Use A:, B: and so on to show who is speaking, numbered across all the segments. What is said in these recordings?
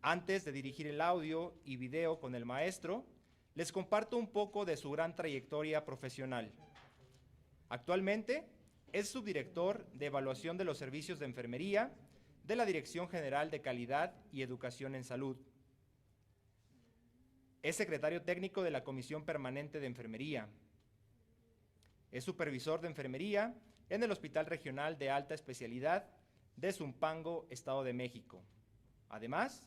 A: Antes de dirigir el audio y video con el maestro, les comparto un poco de su gran trayectoria profesional. Actualmente es subdirector de evaluación de los servicios de enfermería de la Dirección General de Calidad y Educación en Salud. Es secretario técnico de la Comisión Permanente de Enfermería. Es supervisor de enfermería en el Hospital Regional de Alta Especialidad de Zumpango, Estado de México. Además,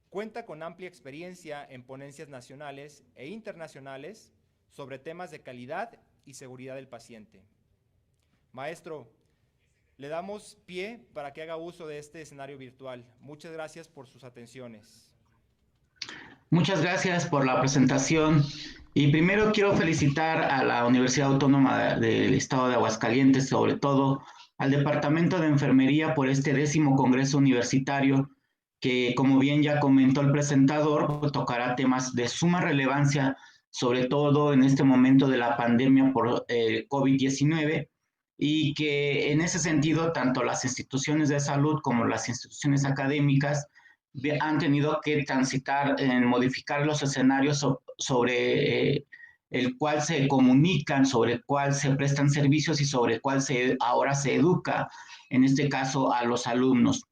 A: cuenta con amplia experiencia en ponencias nacionales e internacionales sobre temas de calidad y seguridad del paciente. Maestro, le damos pie para que haga uso de este escenario virtual. Muchas gracias por sus atenciones.
B: Muchas gracias por la presentación. Y primero quiero felicitar a la Universidad Autónoma del Estado de Aguascalientes, sobre todo al Departamento de Enfermería por este 10º Congreso Universitario, que como bien ya comentó el presentador, pues, tocará temas de suma relevancia, sobre todo en este momento de la pandemia por COVID-19, y que en ese sentido tanto las instituciones de salud como las instituciones académicas han tenido que transitar en modificar los escenarios sobre el cual se comunican, sobre el cual se prestan servicios y sobre el cual ahora se educa, en este caso, a los alumnos.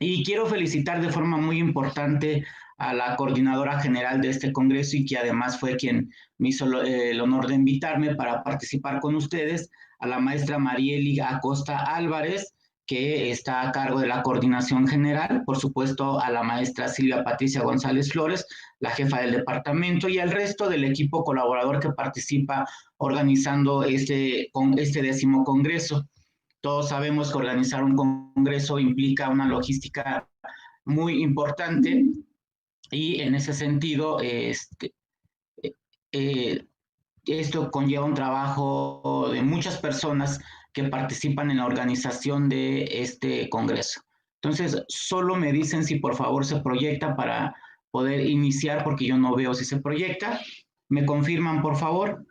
B: Y quiero felicitar de forma muy importante a la coordinadora general de este congreso y que además fue quien me hizo el honor de invitarme para participar con ustedes, a la maestra Marieli Acosta Álvarez, que está a cargo de la coordinación general, por supuesto a la maestra Silvia Patricia González Flores, la jefa del departamento, y al resto del equipo colaborador que participa organizando este 10º congreso. Todos sabemos que organizar un congreso implica una logística muy importante y en ese sentido, eh, esto conlleva un trabajo de muchas personas que participan en la organización de este congreso. Entonces, solo me dicen si por favor se proyecta para poder iniciar, porque yo no veo si se proyecta. ¿Me confirman, por favor?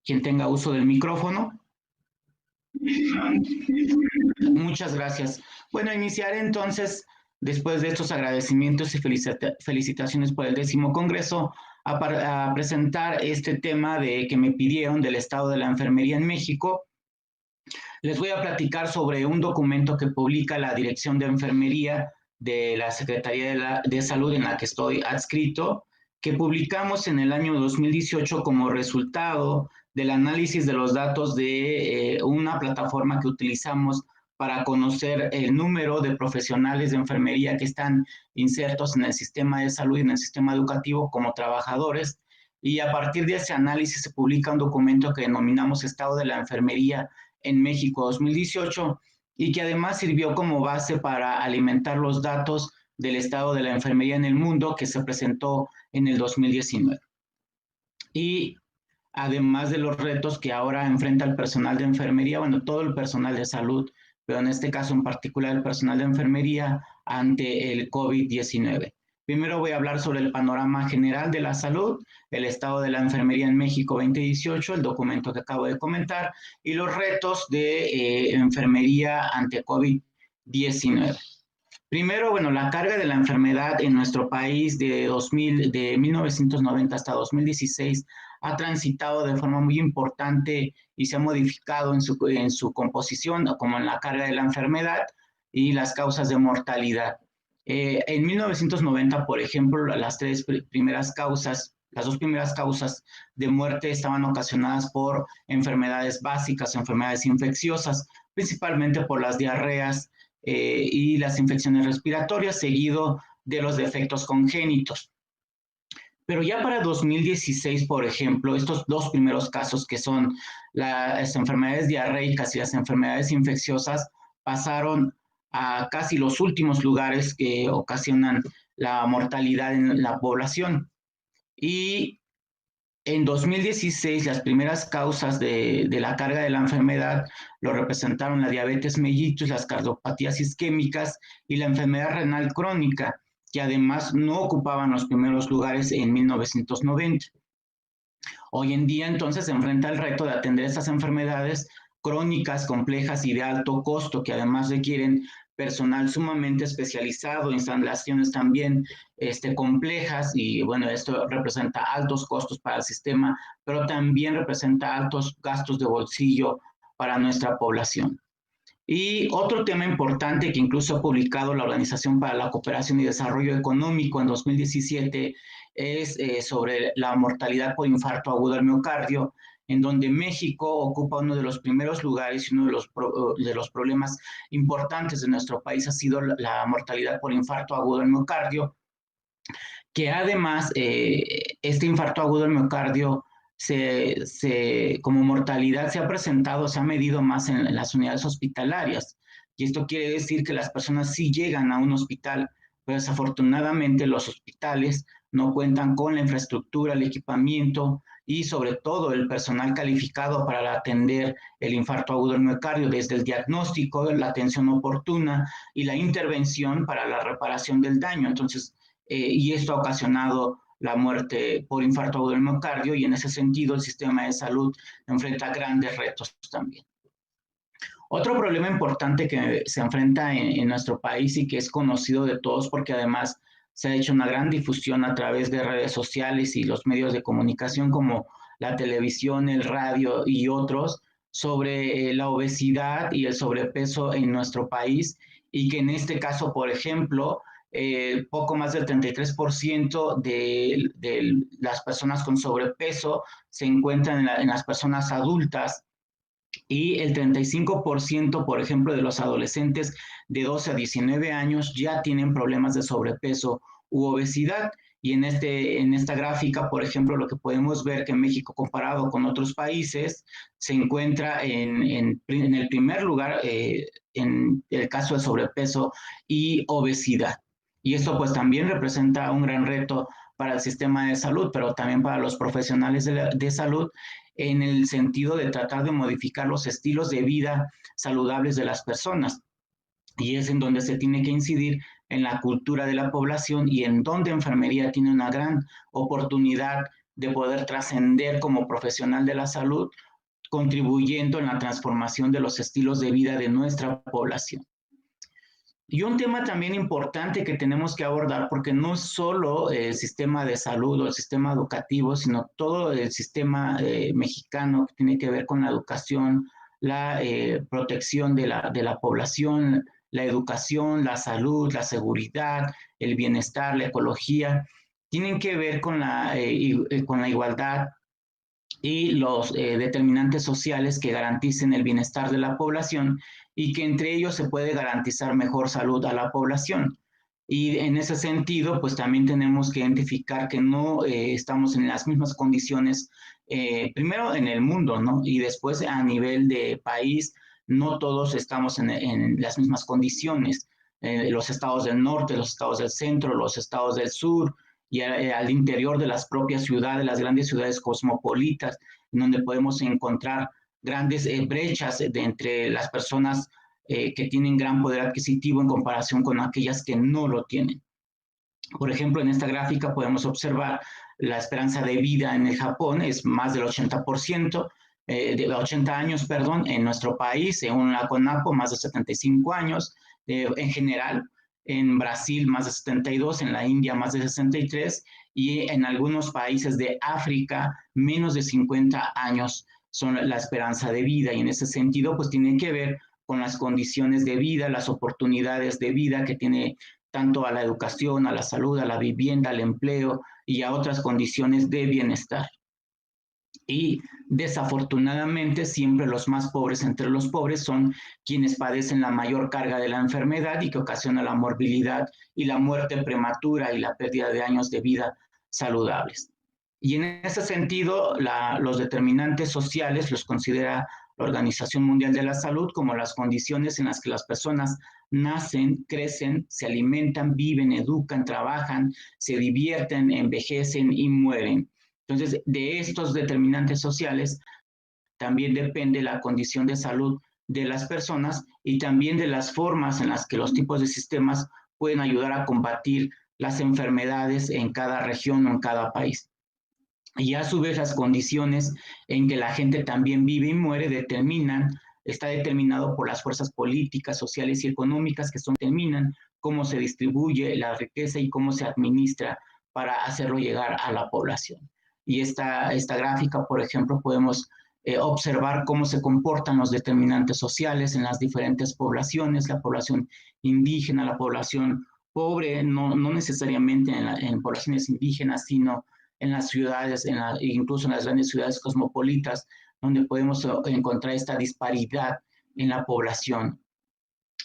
B: Quien tenga uso del micrófono. Muchas gracias. Bueno, iniciaré entonces, después de estos agradecimientos y felicitaciones por el 10º Congreso, a presentar este tema que me pidieron del estado de la enfermería en México. Les voy a platicar sobre un documento que publica la Dirección de Enfermería de la Secretaría de Salud, en la que estoy adscrito, que publicamos en el año 2018 como resultado del análisis de los datos de una plataforma que utilizamos para conocer el número de profesionales de enfermería que están insertos en el sistema de salud y en el sistema educativo como trabajadores. Y a partir de ese análisis se publica un documento que denominamos Estado de la Enfermería en México 2018 y que además sirvió como base para alimentar los datos del estado de la enfermería en el mundo que se presentó en el 2019. Y además de los retos que ahora enfrenta el personal de enfermería, bueno, todo el personal de salud, pero en este caso en particular el personal de enfermería ante el COVID-19. Primero voy a hablar sobre el panorama general de la salud, el estado de la enfermería en México 2018, el documento que acabo de comentar, y los retos de enfermería ante COVID-19. Primero, bueno, la carga de la enfermedad en nuestro país de 1990 hasta 2016 ha transitado de forma muy importante y se ha modificado en su composición, como en la carga de la enfermedad y las causas de mortalidad. En 1990, por ejemplo, las dos primeras causas de muerte estaban ocasionadas por enfermedades básicas, enfermedades infecciosas, principalmente por las diarreas, y las infecciones respiratorias, seguido de los defectos congénitos. Pero ya para 2016, por ejemplo, estos dos primeros casos, que son las enfermedades diarreicas y las enfermedades infecciosas, pasaron a casi los últimos lugares que ocasionan la mortalidad en la población. Y en 2016, las primeras causas de la carga de la enfermedad lo representaron la diabetes mellitus, las cardiopatías isquémicas y la enfermedad renal crónica, que además no ocupaban los primeros lugares en 1990. Hoy en día, entonces, se enfrenta el reto de atender estas enfermedades crónicas, complejas y de alto costo, que además requieren personal sumamente especializado, instalaciones también complejas y bueno, esto representa altos costos para el sistema, pero también representa altos gastos de bolsillo para nuestra población. Y otro tema importante que incluso ha publicado la Organización para la Cooperación y Desarrollo Económico en 2017 es sobre la mortalidad por infarto agudo al miocardio, en donde México ocupa uno de los primeros lugares y uno de los problemas importantes de nuestro país ha sido la mortalidad por infarto agudo al miocardio, que además este infarto agudo al miocardio como mortalidad se ha presentado, se ha medido más en las unidades hospitalarias. Y esto quiere decir que las personas sí llegan a un hospital, pero desafortunadamente los hospitales no cuentan con la infraestructura, el equipamiento y sobre todo el personal calificado para atender el infarto agudo del miocardio, desde el diagnóstico, la atención oportuna y la intervención para la reparación del daño. Entonces, y esto ha ocasionado la muerte por infarto agudo del miocardio y en ese sentido el sistema de salud enfrenta grandes retos también. Otro problema importante que se enfrenta en nuestro país y que es conocido de todos porque además se ha hecho una gran difusión a través de redes sociales y los medios de comunicación como la televisión, el radio y otros sobre la obesidad y el sobrepeso en nuestro país y que en este caso, por ejemplo, poco más del 33% de las personas con sobrepeso se encuentran en las personas adultas y el 35%, por ejemplo, de los adolescentes de 12 a 19 años ya tienen problemas de sobrepeso u obesidad. Y en esta gráfica, por ejemplo, lo que podemos ver que México, comparado con otros países, se encuentra en el primer lugar en el caso de sobrepeso y obesidad. Y esto pues también representa un gran reto para el sistema de salud, pero también para los profesionales de salud, en el sentido de tratar de modificar los estilos de vida saludables de las personas. Y es en donde se tiene que incidir en la cultura de la población y en donde enfermería tiene una gran oportunidad de poder trascender como profesional de la salud, contribuyendo en la transformación de los estilos de vida de nuestra población. Y un tema también importante que tenemos que abordar, porque no es solo el sistema de salud o el sistema educativo, sino todo el sistema mexicano que tiene que ver con la educación, la protección de la población, la educación, la salud, la seguridad, el bienestar, la ecología, tienen que ver con la igualdad y los determinantes sociales que garanticen el bienestar de la población y que entre ellos se puede garantizar mejor salud a la población. Y en ese sentido, pues también tenemos que identificar que no estamos en las mismas condiciones, primero en el mundo, ¿no? Y después a nivel de país, no todos estamos en las mismas condiciones. Los estados del norte, los estados del centro, los estados del sur, y al interior de las propias ciudades, las grandes ciudades cosmopolitas, donde podemos encontrar grandes brechas entre las personas que tienen gran poder adquisitivo en comparación con aquellas que no lo tienen. Por ejemplo, en esta gráfica podemos observar la esperanza de vida en el Japón es más del 80%, de 80 años, perdón, en nuestro país, según la CONAPO, más de 75 años, en general, en Brasil más de 72, en la India más de 63 y en algunos países de África menos de 50 años son la esperanza de vida y en ese sentido pues tienen que ver con las condiciones de vida, las oportunidades de vida que tiene tanto a la educación, a la salud, a la vivienda, al empleo y a otras condiciones de bienestar. Y desafortunadamente siempre los más pobres entre los pobres son quienes padecen la mayor carga de la enfermedad y que ocasiona la morbilidad y la muerte prematura y la pérdida de años de vida saludables. Y en ese sentido, los determinantes sociales los considera la Organización Mundial de la Salud como las condiciones en las que las personas nacen, crecen, se alimentan, viven, educan, trabajan, se divierten, envejecen y mueren. Entonces, de estos determinantes sociales también depende la condición de salud de las personas y también de las formas en las que los tipos de sistemas pueden ayudar a combatir las enfermedades en cada región o en cada país. Y a su vez las condiciones en que la gente también vive y muere determinan está determinado por las fuerzas políticas, sociales y económicas que determinan cómo se distribuye la riqueza y cómo se administra para hacerlo llegar a la población. Y esta gráfica, por ejemplo, podemos observar cómo se comportan los determinantes sociales en las diferentes poblaciones, la población indígena, la población pobre, no necesariamente en poblaciones indígenas, sino en las ciudades, incluso en las grandes ciudades cosmopolitas, donde podemos encontrar esta disparidad en la población,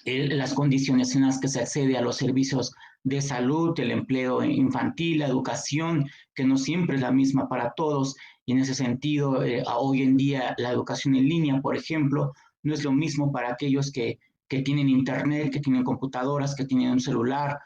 B: las condiciones en las que se accede a los servicios de salud, el empleo infantil, la educación, que no siempre es la misma para todos, y en ese sentido, hoy en día la educación en línea, por ejemplo, no es lo mismo para aquellos que tienen internet, que tienen computadoras, que tienen un celular,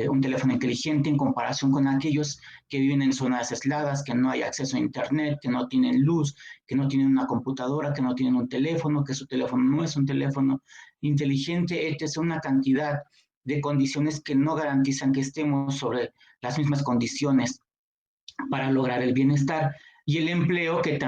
B: un teléfono inteligente, en comparación con aquellos que viven en zonas aisladas, que no hay acceso a internet, que no tienen luz, que no tienen una computadora, que no tienen un teléfono, que su teléfono no es un teléfono inteligente, etc. Una cantidad de condiciones que no garantizan que estemos sobre las mismas condiciones para lograr el bienestar, y el empleo, que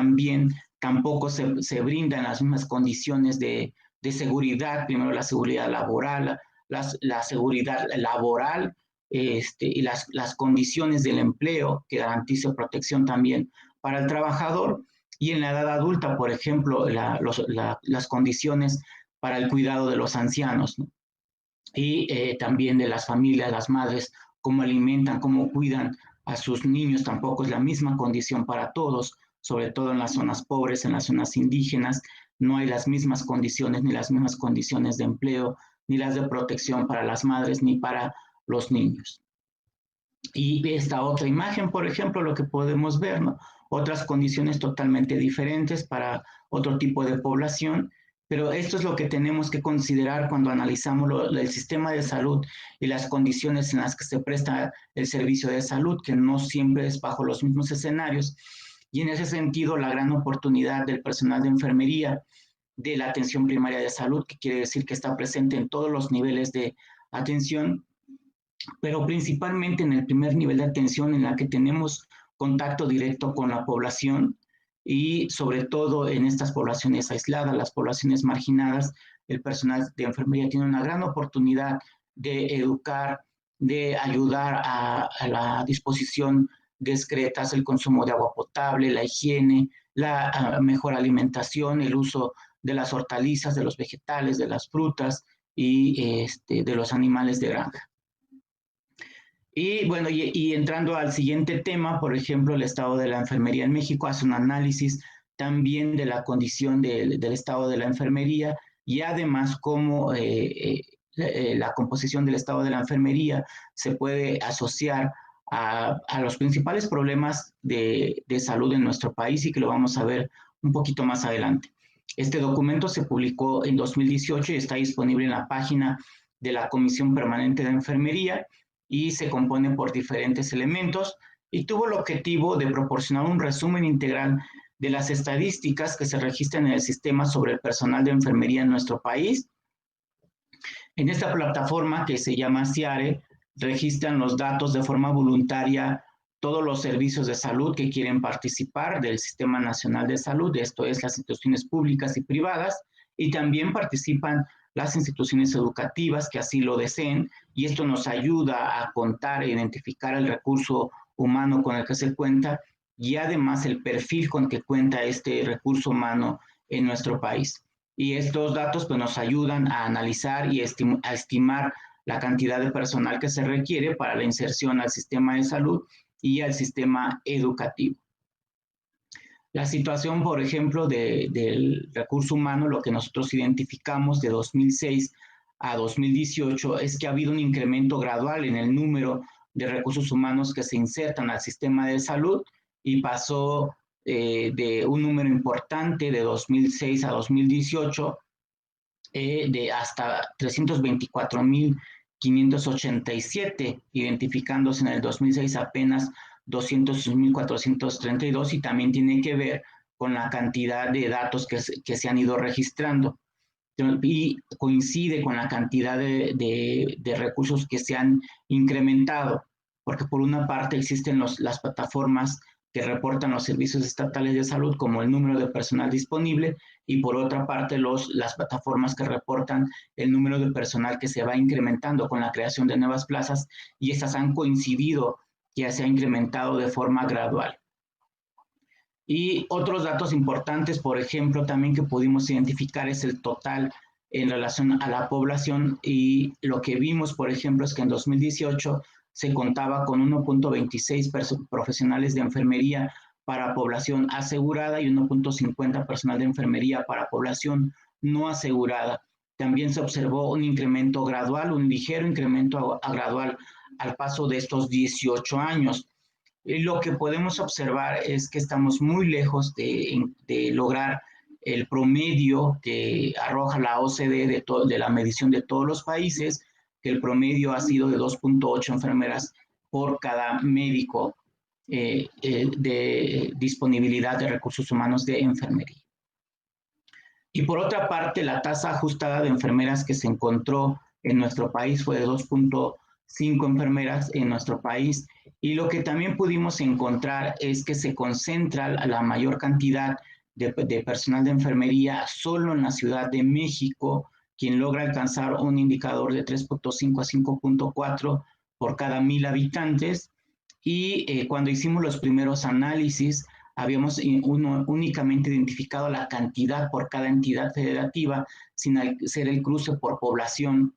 B: tampoco se brinda en las mismas condiciones de seguridad. Primero la seguridad laboral, la seguridad laboral, y las condiciones del empleo que garantice protección también para el trabajador, y en la edad adulta, por ejemplo, las condiciones para el cuidado de los ancianos, ¿no? Y también de las familias, las madres, cómo alimentan, cómo cuidan a sus niños, tampoco es la misma condición para todos, sobre todo en las zonas pobres, en las zonas indígenas, no hay las mismas condiciones, ni las mismas condiciones de empleo, ni las de protección para las madres, ni para los niños. Y esta otra imagen, por ejemplo, lo que podemos ver, ¿no? Otras condiciones totalmente diferentes para otro tipo de población, pero esto es lo que tenemos que considerar cuando analizamos el sistema de salud y las condiciones en las que se presta el servicio de salud, que no siempre es bajo los mismos escenarios. Y en ese sentido, la gran oportunidad del personal de enfermería, de la atención primaria de salud, que quiere decir que está presente en todos los niveles de atención, pero principalmente en el primer nivel de atención, en la que tenemos contacto directo con la población, y sobre todo en estas poblaciones aisladas, las poblaciones marginadas, el personal de enfermería tiene una gran oportunidad de educar, de ayudar a la disposición de excretas, el consumo de agua potable, la higiene, la mejor alimentación, el uso de las hortalizas, de los vegetales, de las frutas y de los animales de granja. Y bueno, y entrando al siguiente tema, por ejemplo, el estado de la enfermería en México hace un análisis también de la condición del estado de la enfermería, y además cómo la composición del estado de la enfermería se puede asociar a los principales problemas de salud en nuestro país, y que lo vamos a ver un poquito más adelante. Este documento se publicó en 2018 y está disponible en la página de la Comisión Permanente de Enfermería, y se compone por diferentes elementos, y tuvo el objetivo de proporcionar un resumen integral de las estadísticas que se registran en el sistema sobre el personal de enfermería en nuestro país. En esta plataforma, que se llama CIARE, registran los datos de forma voluntaria todos los servicios de salud que quieren participar del Sistema Nacional de Salud, esto es, las instituciones públicas y privadas, y también participan las instituciones educativas que así lo deseen, y esto nos ayuda a contar e identificar el recurso humano con el que se cuenta, y además el perfil con que cuenta este recurso humano en nuestro país. Y estos datos pues, nos ayudan a analizar y a estimar la cantidad de personal que se requiere para la inserción al sistema de salud y al sistema educativo. La situación, por ejemplo, del recurso humano, lo que nosotros identificamos de 2006 a 2018 es que ha habido un incremento gradual en el número de recursos humanos que se insertan al sistema de salud, y pasó de un número importante de 2006 a 2018 de hasta 324.587, identificándose en el 2006 apenas 206.432, y también tiene que ver con la cantidad de datos que se han ido registrando, y coincide con la cantidad de recursos que se han incrementado, porque por una parte existen las plataformas que reportan los servicios estatales de salud, como el número de personal disponible, y por otra parte las plataformas que reportan el número de personal que se va incrementando con la creación de nuevas plazas, y estas han coincidido que se ha incrementado de forma gradual. Y otros datos importantes, por ejemplo, también que pudimos identificar es el total en relación a la población, y lo que vimos, por ejemplo, es que en 2018 se contaba con 1.26 profesionales de enfermería para población asegurada y 1.50 personal de enfermería para población no asegurada. También se observó un incremento gradual, un ligero incremento gradual al paso de estos 18 años. Y lo que podemos observar es que estamos muy lejos de lograr el promedio que arroja la OCDE de la medición de todos los países, que el promedio ha sido de 2.8 enfermeras por cada médico de disponibilidad de recursos humanos de enfermería. Y por otra parte, la tasa ajustada de enfermeras que se encontró en nuestro país fue de 2.5 enfermeras en nuestro país. Y lo que también pudimos encontrar es que se concentra la mayor cantidad de personal de enfermería solo en la Ciudad de México, quien logra alcanzar un indicador de 3.5 a 5.4 por cada 1,000 habitantes. Y cuando hicimos los primeros análisis, habíamos únicamente identificado la cantidad por cada entidad federativa, sin hacer el cruce por población.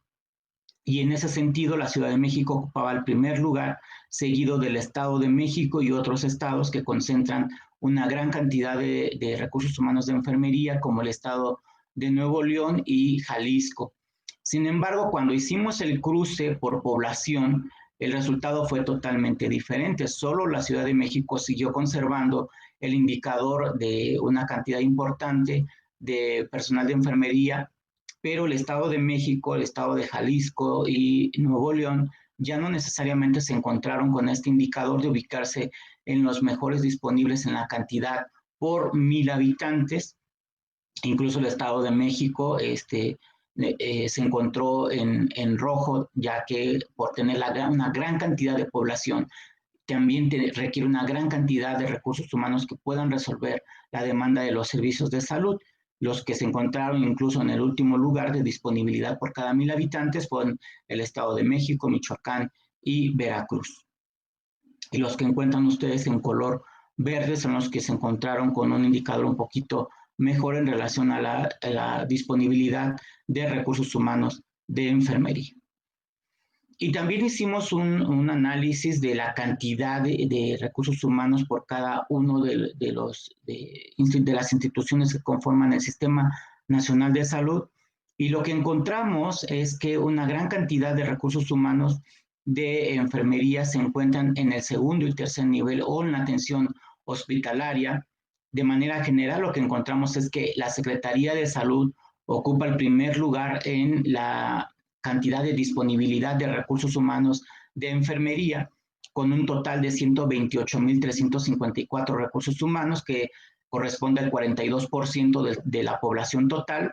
B: Y en ese sentido, la Ciudad de México ocupaba el primer lugar, seguido del Estado de México y otros estados que concentran una gran cantidad de recursos humanos de enfermería, como el Estado de Nuevo León y Jalisco. Sin embargo, cuando hicimos el cruce por población, el resultado fue totalmente diferente. Solo la Ciudad de México siguió conservando el indicador de una cantidad importante de personal de enfermería, pero el Estado de México, el Estado de Jalisco y Nuevo León ya no necesariamente se encontraron con este indicador de ubicarse en los mejores disponibles en la cantidad por 1,000 habitantes. Incluso el Estado de México se encontró en rojo, ya que por tener una gran cantidad de población, también requiere una gran cantidad de recursos humanos que puedan resolver la demanda de los servicios de salud. Los que se encontraron incluso en el último lugar de disponibilidad por cada 1,000 habitantes fueron el Estado de México, Michoacán y Veracruz. Y los que encuentran ustedes en color verde son los que se encontraron con un indicador un poquito mejor en relación a la disponibilidad de recursos humanos de enfermería. Y también hicimos un análisis de la cantidad de recursos humanos por cada uno de las instituciones que conforman el Sistema Nacional de Salud. Y lo que encontramos es que una gran cantidad de recursos humanos de enfermería se encuentran en el segundo y tercer nivel o en la atención hospitalaria. De manera general, lo que encontramos es que la Secretaría de Salud ocupa el primer lugar en la cantidad de disponibilidad de recursos humanos de enfermería, con un total de 128,354 recursos humanos, que corresponde al 42% de la población total.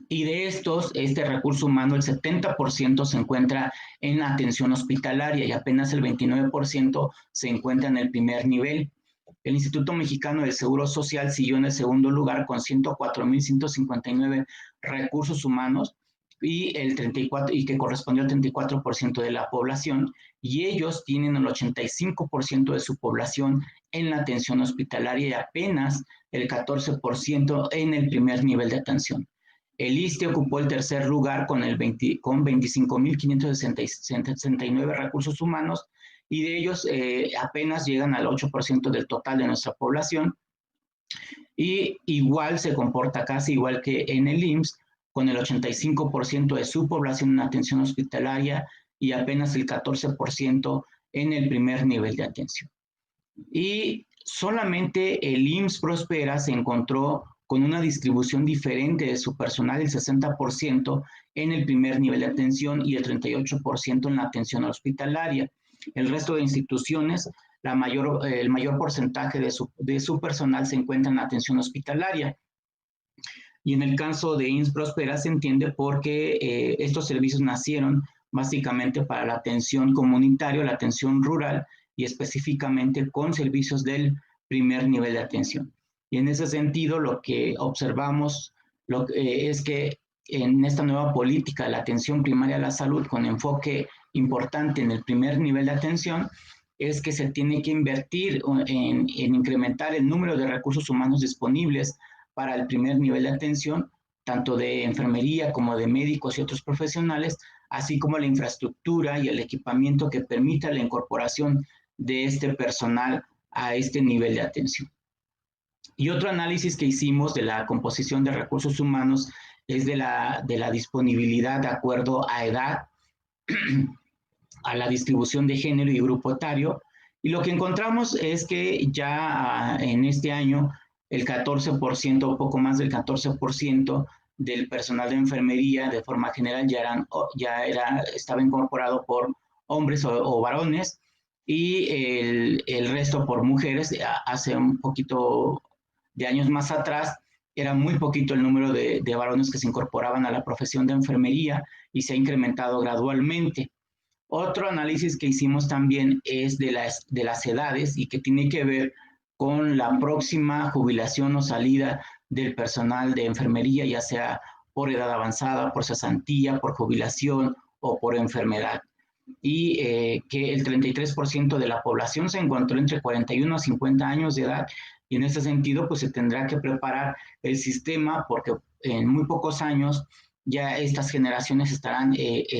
B: Y de estos, este recurso humano, el 70% se encuentra en la atención hospitalaria y apenas el 29% se encuentra en el primer nivel. El Instituto Mexicano del Seguro Social siguió en el segundo lugar con 104,159 recursos humanos, y que correspondió al 34% de la población, y ellos tienen el 85% de su población en la atención hospitalaria y apenas el 14% en el primer nivel de atención. El ISSSTE ocupó el tercer lugar con 25,569 recursos humanos, y de ellos apenas llegan al 8% del total de nuestra población. Y igual se comporta casi igual que en el IMSS, con el 85% de su población en atención hospitalaria y apenas el 14% en el primer nivel de atención. Y solamente el IMSS Prospera se encontró con una distribución diferente de su personal, el 60% en el primer nivel de atención y el 38% en la atención hospitalaria. El resto de instituciones, el mayor porcentaje de su personal se encuentra en la atención hospitalaria. Y en el caso de IMSS Prospera se entiende porque estos servicios nacieron básicamente para la atención comunitaria, la atención rural, y específicamente con servicios del primer nivel de atención. Y en ese sentido, lo que observamos es que en esta nueva política de la atención primaria a la salud, con enfoque importante en el primer nivel de atención, es que se tiene que invertir en incrementar el número de recursos humanos disponibles para el primer nivel de atención, tanto de enfermería como de médicos y otros profesionales, así como la infraestructura y el equipamiento que permita la incorporación de este personal a este nivel de atención. Y otro análisis que hicimos de la composición de recursos humanos es de la disponibilidad de acuerdo a edad, a la distribución de género y grupo etario. Y lo que encontramos es que ya en este año el 14% o poco más del 14% del personal de enfermería de forma general estaba incorporado por hombres o varones, y el resto por mujeres. Hace un poquito de años más atrás era muy poquito el número de varones que se incorporaban a la profesión de enfermería, y se ha incrementado gradualmente. Otro análisis que hicimos también es de las edades, y que tiene que ver con la próxima jubilación o salida del personal de enfermería, ya sea por edad avanzada, por cesantía, por jubilación o por enfermedad. Y que el 33% de la población se encontró entre 41 a 50 años de edad, y en ese sentido pues se tendrá que preparar el sistema, porque en muy pocos años ya estas generaciones estarán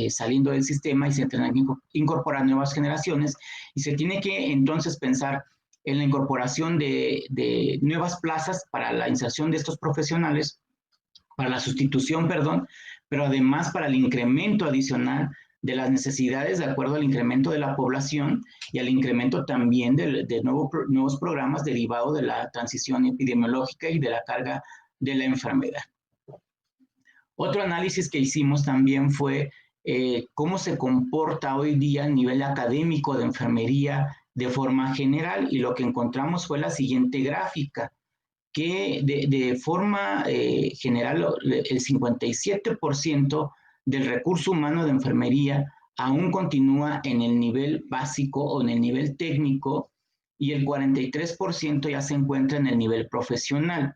B: saliendo del sistema y se tendrán que incorporar nuevas generaciones, y se tiene que entonces pensar en la incorporación de nuevas plazas para la inserción de estos profesionales, para la sustitución, perdón, pero además para el incremento adicional de las necesidades de acuerdo al incremento de la población, y al incremento también de nuevos programas derivados de la transición epidemiológica y de la carga de la enfermedad. Otro análisis que hicimos también fue cómo se comporta hoy día a nivel académico de enfermería de forma general, y lo que encontramos fue la siguiente gráfica, que de forma general el 57% del recurso humano de enfermería aún continúa en el nivel básico o en el nivel técnico, y el 43% ya se encuentra en el nivel profesional.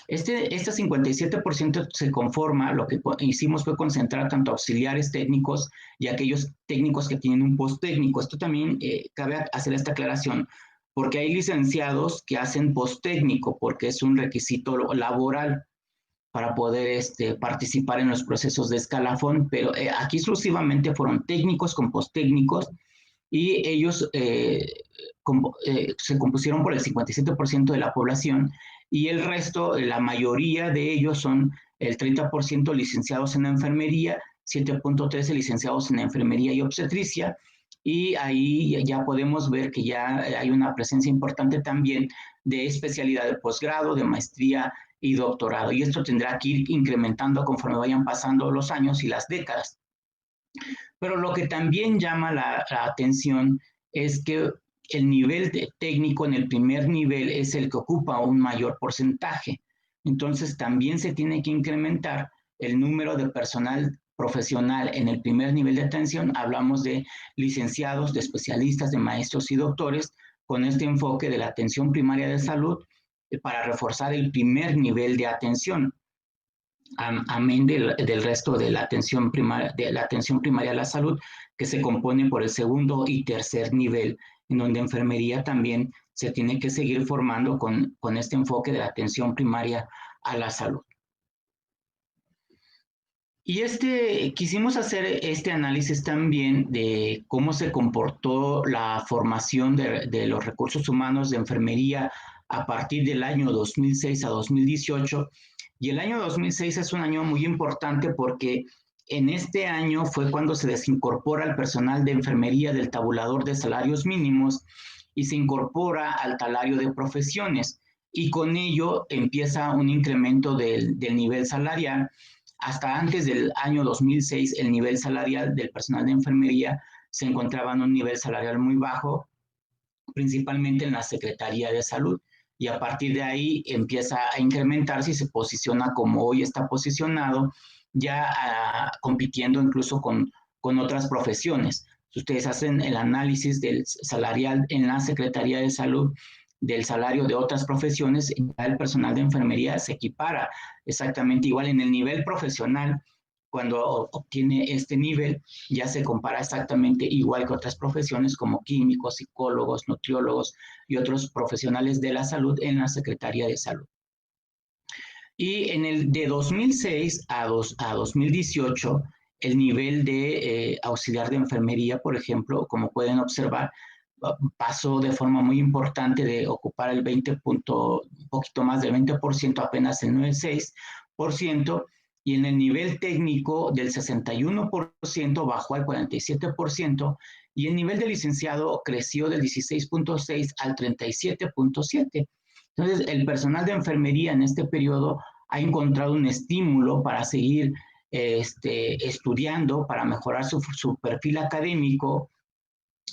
B: Este 57% se conforma, lo que hicimos fue concentrar tanto auxiliares técnicos y aquellos técnicos que tienen un post técnico. Esto también cabe hacer esta aclaración, porque hay licenciados que hacen post técnico, porque es un requisito laboral para poder participar en los procesos de escalafón, pero aquí exclusivamente fueron técnicos con post técnicos, y ellos se compusieron por el 57% de la población, y el resto, la mayoría de ellos son el 30% licenciados en enfermería, 7.13 licenciados en enfermería y obstetricia, y ahí ya podemos ver que ya hay una presencia importante también de especialidad de posgrado, de maestría y doctorado, y esto tendrá que ir incrementando conforme vayan pasando los años y las décadas. Pero lo que también llama la atención es que el nivel técnico en el primer nivel es el que ocupa un mayor porcentaje. Entonces también se tiene que incrementar el número de personal profesional en el primer nivel de atención. Hablamos de licenciados, de especialistas, de maestros y doctores, con este enfoque de la atención primaria de salud para reforzar el primer nivel de atención, amén del resto de la atención primaria a la salud, que se compone por el segundo y tercer nivel, en donde enfermería también se tiene que seguir formando con este enfoque de la atención primaria a la salud. Y quisimos hacer este análisis también de cómo se comportó la formación de los recursos humanos de enfermería a partir del año 2006 a 2018. Y el año 2006 es un año muy importante, porque en este año fue cuando se desincorpora el personal de enfermería del tabulador de salarios mínimos y se incorpora al talario de profesiones, y con ello empieza un incremento del nivel salarial. Hasta antes del año 2006, el nivel salarial del personal de enfermería se encontraba en un nivel salarial muy bajo, principalmente en la Secretaría de Salud, y a partir de ahí empieza a incrementarse y se posiciona como hoy está posicionado, ya compitiendo incluso con otras profesiones. Si ustedes hacen el análisis del salarial en la Secretaría de Salud, del salario de otras profesiones, el personal de enfermería se equipara exactamente igual en el nivel profesional. Cuando obtiene este nivel, ya se compara exactamente igual que otras profesiones como químicos, psicólogos, nutriólogos y otros profesionales de la salud en la Secretaría de Salud. Y en el de 2006 a 2018, el nivel de auxiliar de enfermería, por ejemplo, como pueden observar, pasó de forma muy importante de ocupar el 20 punto, un poquito más del 20%, apenas el 9,6%, y en el nivel técnico del 61% bajó al 47%, y el nivel de licenciado creció del 16,6 al 37,7. Entonces, el personal de enfermería en este periodo ha encontrado un estímulo para seguir estudiando, para mejorar su perfil académico,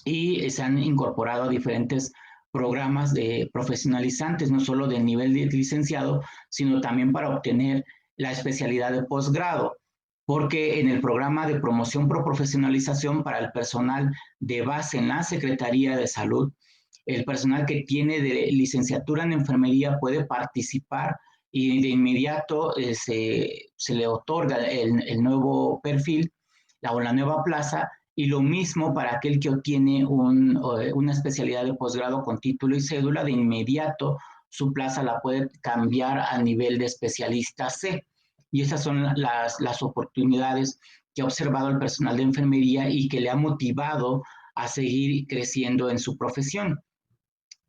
B: y se han incorporado a diferentes programas de profesionalizantes, no solo del nivel de licenciado, sino también para obtener la especialidad de posgrado, porque en el programa de promoción pro profesionalización para el personal de base en la Secretaría de Salud, el personal que tiene de licenciatura en enfermería puede participar y de inmediato se le otorga el nuevo perfil o la nueva plaza, y lo mismo para aquel que obtiene una especialidad de posgrado con título y cédula, de inmediato su plaza la puede cambiar a nivel de especialista C. Y esas son las oportunidades que ha observado el personal de enfermería y que le ha motivado a seguir creciendo en su profesión.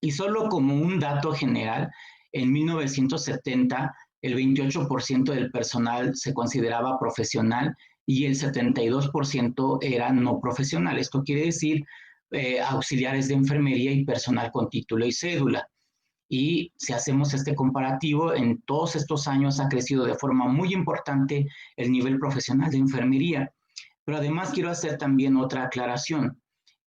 B: Y solo como un dato general, en 1970 el 28% del personal se consideraba profesional y el 72% era no profesional. Esto quiere decir auxiliares de enfermería y personal con título y cédula. Y si hacemos este comparativo, en todos estos años ha crecido de forma muy importante el nivel profesional de enfermería. Pero además quiero hacer también otra aclaración.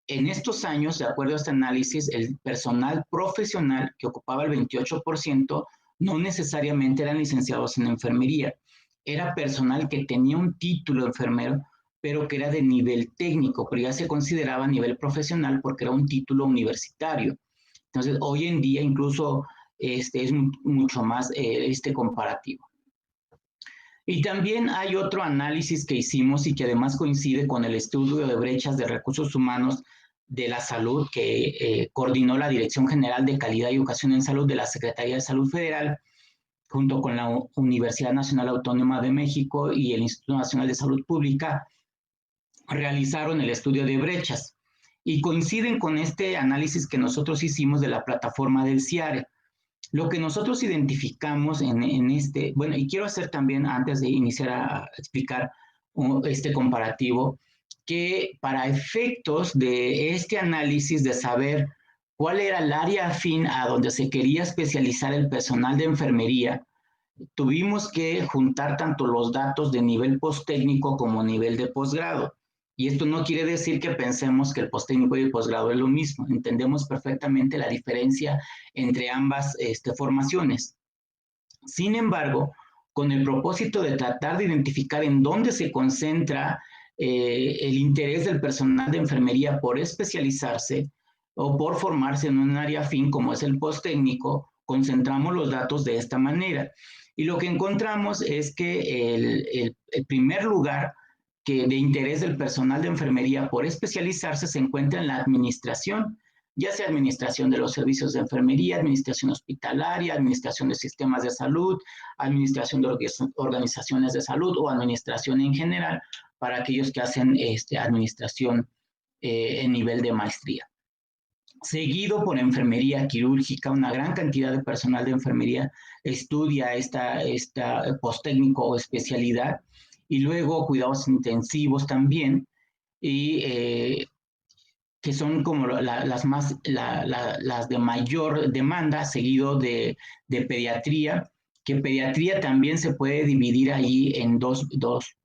B: En estos años, de acuerdo a este análisis, el personal profesional que ocupaba el 28% no necesariamente eran licenciados en enfermería. Era personal que tenía un título de enfermero, pero que era de nivel técnico, pero ya se consideraba a nivel profesional porque era un título universitario. Entonces, hoy en día incluso es mucho más comparativo. Y también hay otro análisis que hicimos y que además coincide con el estudio de brechas de recursos humanos de la salud que coordinó la Dirección General de Calidad y Educación en Salud de la Secretaría de Salud Federal, junto con la Universidad Nacional Autónoma de México y el Instituto Nacional de Salud Pública, realizaron el estudio de brechas y coinciden con este análisis que nosotros hicimos de la plataforma del CIARE. Lo que nosotros identificamos bueno, y quiero hacer también, antes de iniciar a explicar este comparativo, que para efectos de este análisis de saber cuál era el área afín a donde se quería especializar el personal de enfermería, tuvimos que juntar tanto los datos de nivel posttécnico como nivel de posgrado. Y esto no quiere decir que pensemos que el posttécnico y el posgrado es lo mismo. Entendemos perfectamente la diferencia entre ambas formaciones. Sin embargo, con el propósito de tratar de identificar en dónde se concentra el interés del personal de enfermería por especializarse o por formarse en un área afín como es el posttécnico, concentramos los datos de esta manera. Y lo que encontramos es que el primer lugar de interés del personal de enfermería por especializarse se encuentra en la administración, ya sea administración de los servicios de enfermería, administración hospitalaria, administración de sistemas de salud, administración de organizaciones de salud o administración en general para aquellos que hacen administración en nivel de maestría. Seguido por enfermería quirúrgica, una gran cantidad de personal de enfermería estudia esta posttécnico o especialidad, y luego cuidados intensivos también, y que son como las de mayor demanda, seguido de pediatría, que pediatría también se puede dividir ahí en dos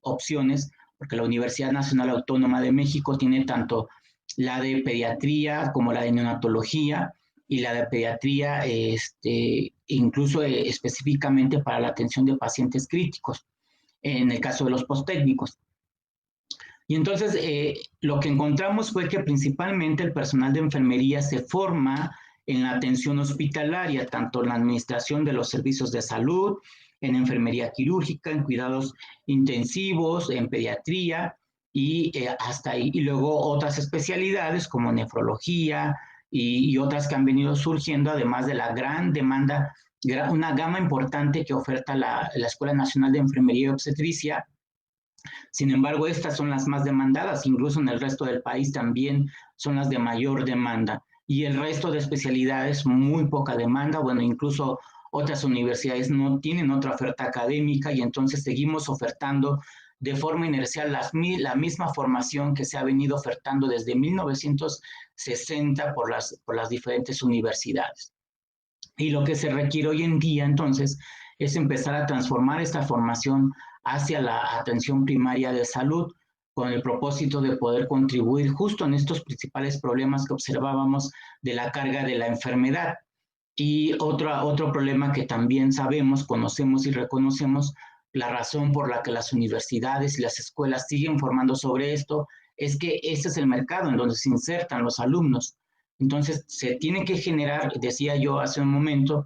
B: opciones, porque la Universidad Nacional Autónoma de México tiene tanto la de pediatría como la de neonatología, y la de pediatría incluso específicamente para la atención de pacientes críticos, en el caso de los posttécnicos. Y entonces lo que encontramos fue que principalmente el personal de enfermería se forma en la atención hospitalaria, tanto en la administración de los servicios de salud, en enfermería quirúrgica, en cuidados intensivos, en pediatría y hasta ahí. Y luego otras especialidades como nefrología y otras que han venido surgiendo, además de la gran demanda, una gama importante que oferta la Escuela Nacional de Enfermería y Obstetricia. Sin embargo, estas son las más demandadas, incluso en el resto del país también son las de mayor demanda. Y el resto de especialidades, muy poca demanda, bueno, incluso otras universidades no tienen otra oferta académica y entonces seguimos ofertando de forma inercial la misma formación que se ha venido ofertando desde 1960 por las diferentes universidades. Y lo que se requiere hoy en día, entonces, es empezar a transformar esta formación hacia la atención primaria de salud con el propósito de poder contribuir justo en estos principales problemas que observábamos de la carga de la enfermedad. Y otro problema que también sabemos, conocemos y reconocemos, la razón por la que las universidades y las escuelas siguen formando sobre esto, es que ese es el mercado en donde se insertan los alumnos. Entonces, se tiene que generar, decía yo hace un momento,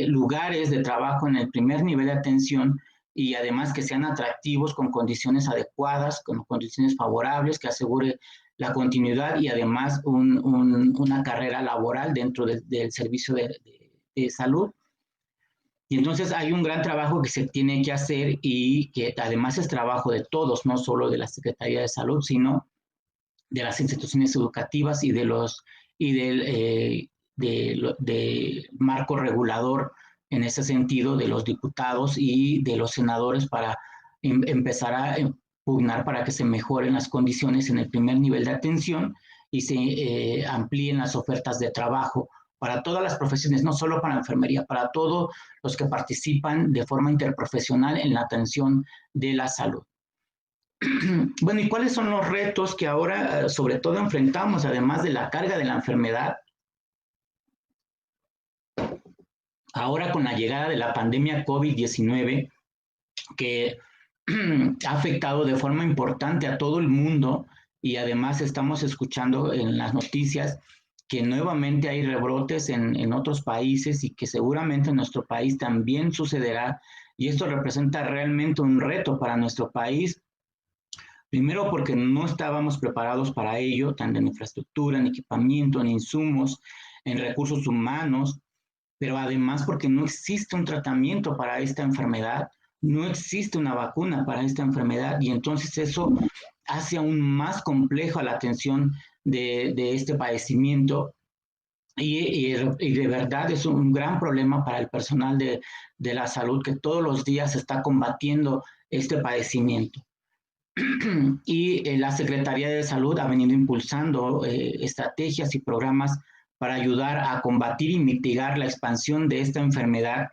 B: lugares de trabajo en el primer nivel de atención y además que sean atractivos con condiciones adecuadas, con condiciones favorables, que asegure la continuidad y además una carrera laboral dentro del servicio de salud. Y entonces hay un gran trabajo que se tiene que hacer y que además es trabajo de todos, no solo de la Secretaría de Salud, sino de las instituciones educativas y del marco regulador en ese sentido de los diputados y de los senadores para empezar a pugnar para que se mejoren las condiciones en el primer nivel de atención y se amplíen las ofertas de trabajo para todas las profesiones, no solo para enfermería, para todos los que participan de forma interprofesional en la atención de la salud. Bueno, ¿y cuáles son los retos que ahora sobre todo enfrentamos, además de la carga de la enfermedad? Ahora con la llegada de la pandemia COVID-19, que ha afectado de forma importante a todo el mundo y además estamos escuchando en las noticias que nuevamente hay rebrotes en otros países y que seguramente en nuestro país también sucederá. Y esto representa realmente un reto para nuestro país. Primero porque no estábamos preparados para ello, tanto en infraestructura, en equipamiento, en insumos, en recursos humanos, pero además porque no existe un tratamiento para esta enfermedad, no existe una vacuna para esta enfermedad y entonces eso hace aún más compleja la atención de este padecimiento y de verdad es un gran problema para el personal de la salud que todos los días está combatiendo este padecimiento. Y la Secretaría de Salud ha venido impulsando estrategias y programas para ayudar a combatir y mitigar la expansión de esta enfermedad,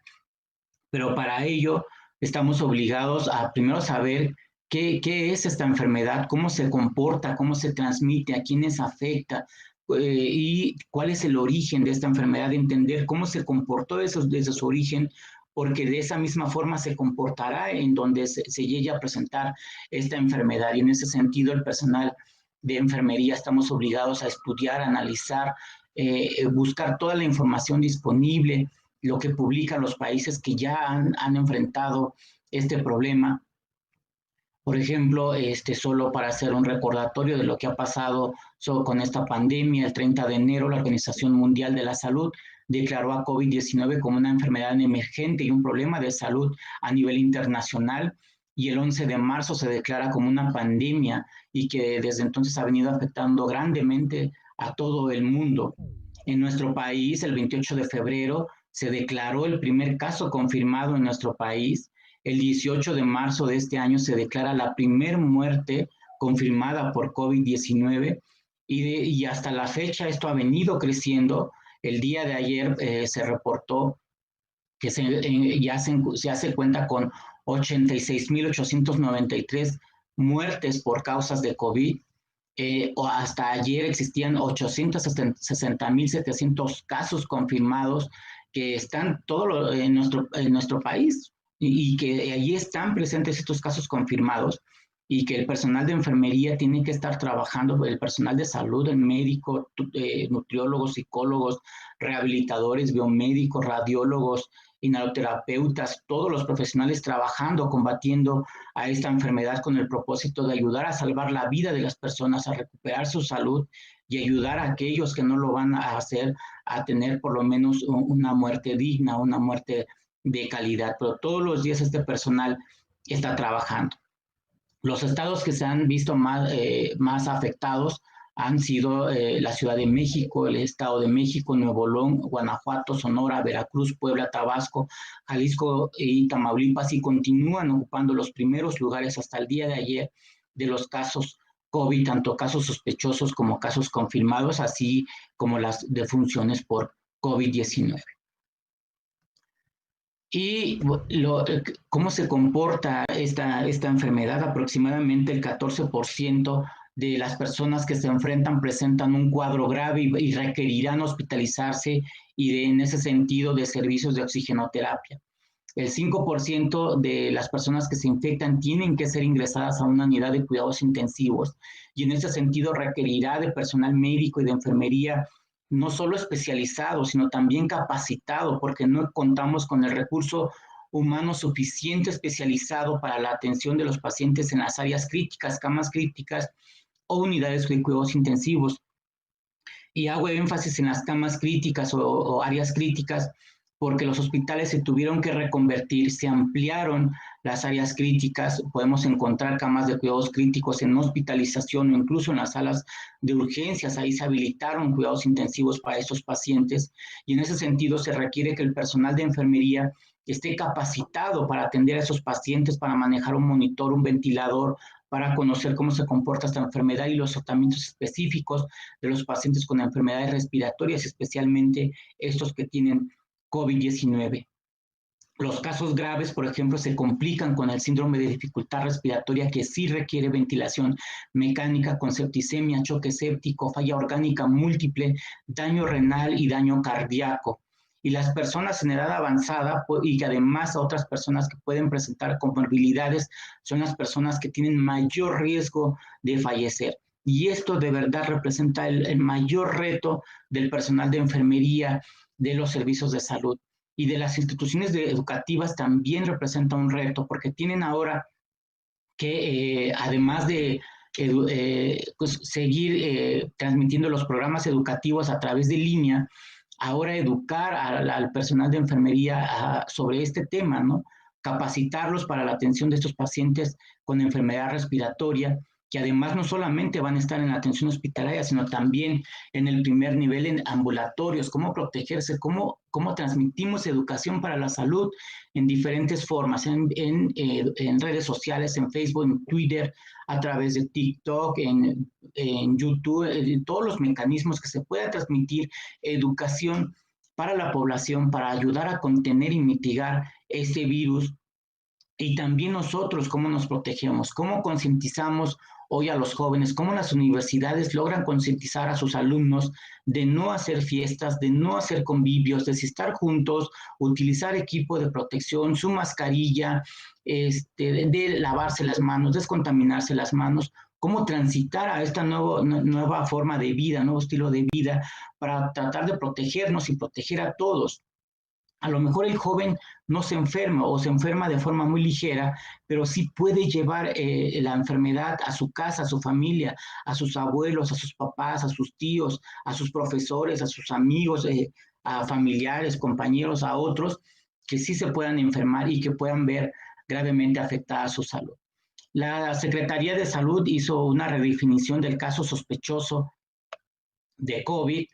B: pero para ello estamos obligados a primero saber qué es esta enfermedad, cómo se comporta, cómo se transmite, a quiénes afecta y cuál es el origen de esta enfermedad, entender cómo se comportó desde su origen, porque de esa misma forma se comportará en donde se llegue a presentar esta enfermedad. Y en ese sentido, el personal de enfermería estamos obligados a estudiar, analizar, buscar toda la información disponible, lo que publican los países que ya han enfrentado este problema. Por ejemplo, solo para hacer un recordatorio de lo que ha pasado con esta pandemia, el 30 de enero la Organización Mundial de la Salud declaró a COVID-19 como una enfermedad emergente y un problema de salud a nivel internacional y el 11 de marzo se declara como una pandemia y que desde entonces ha venido afectando grandemente a todo el mundo. En nuestro país, el 28 de febrero, se declaró el primer caso confirmado en nuestro país. El 18 de marzo de este año se declara la primer muerte confirmada por COVID-19 y hasta la fecha esto ha venido creciendo. El día de ayer se reportó que ya se hace cuenta con 86.893 muertes por causas de COVID. O hasta ayer existían 860.700 casos confirmados que están todos en nuestro país y que allí están presentes estos casos confirmados y que el personal de enfermería tiene que estar trabajando, el personal de salud, el médico, nutriólogos, psicólogos, rehabilitadores, biomédicos, radiólogos, inhaloterapeutas, todos los profesionales trabajando, combatiendo a esta enfermedad con el propósito de ayudar a salvar la vida de las personas, a recuperar su salud y ayudar a aquellos que no lo van a hacer a tener por lo menos una muerte digna, una muerte de calidad. Pero todos los días este personal está trabajando. Los estados que se han visto más afectados han sido la Ciudad de México, el Estado de México, Nuevo León, Guanajuato, Sonora, Veracruz, Puebla, Tabasco, Jalisco y Tamaulipas, y continúan ocupando los primeros lugares hasta el día de ayer de los casos COVID, tanto casos sospechosos como casos confirmados, así como las defunciones por COVID-19. Y cómo se comporta esta enfermedad. Aproximadamente el 14% de las personas que se enfrentan presentan un cuadro grave y requerirán hospitalizarse y en ese sentido de servicios de oxigenoterapia. El 5% de las personas que se infectan tienen que ser ingresadas a una unidad de cuidados intensivos y en ese sentido requerirá de personal médico y de enfermería no solo especializado, sino también capacitado, porque no contamos con el recurso humano suficiente especializado para la atención de los pacientes en las áreas críticas, camas críticas o unidades de cuidados intensivos. Y hago énfasis en las camas críticas o áreas críticas porque los hospitales se tuvieron que reconvertir, se ampliaron las áreas críticas, podemos encontrar camas de cuidados críticos en hospitalización o incluso en las salas de urgencias, ahí se habilitaron cuidados intensivos para estos pacientes y en ese sentido se requiere que el personal de enfermería esté capacitado para atender a esos pacientes, para manejar un monitor, un ventilador, para conocer cómo se comporta esta enfermedad y los tratamientos específicos de los pacientes con enfermedades respiratorias, especialmente estos que tienen COVID-19. Los casos graves, por ejemplo, se complican con el síndrome de dificultad respiratoria que sí requiere ventilación mecánica con septicemia, choque séptico, falla orgánica múltiple, daño renal y daño cardíaco. Y las personas en edad avanzada y que además otras personas que pueden presentar comorbilidades son las personas que tienen mayor riesgo de fallecer. Y esto de verdad representa el mayor reto del personal de enfermería, de los servicios de salud y de las instituciones educativas también representa un reto porque tienen ahora que además de pues seguir transmitiendo los programas educativos a través de línea, ahora educar al personal de enfermería sobre este tema, ¿no? Capacitarlos para la atención de estos pacientes con enfermedad respiratoria, que además no solamente van a estar en la atención hospitalaria, sino también en el primer nivel en ambulatorios, cómo protegerse, cómo transmitimos educación para la salud en diferentes formas, en redes sociales, en Facebook, en Twitter, a través de TikTok, en YouTube, en todos los mecanismos que se pueda transmitir educación para la población, para ayudar a contener y mitigar este virus. Y también nosotros, cómo nos protegemos, cómo concientizamos hoy a los jóvenes, cómo las universidades logran concientizar a sus alumnos de no hacer fiestas, de no hacer convivios, de estar juntos, utilizar equipo de protección, su mascarilla, de lavarse las manos, descontaminarse las manos, cómo transitar a esta nueva forma de vida, nuevo estilo de vida, para tratar de protegernos y proteger a todos. A lo mejor el joven no se enferma o se enferma de forma muy ligera, pero sí puede llevar la enfermedad a su casa, a su familia, a sus abuelos, a sus papás, a sus tíos, a sus profesores, a sus amigos, a familiares, compañeros, a otros que sí se puedan enfermar y que puedan ver gravemente afectada su salud. La Secretaría de Salud hizo una redefinición del caso sospechoso de COVID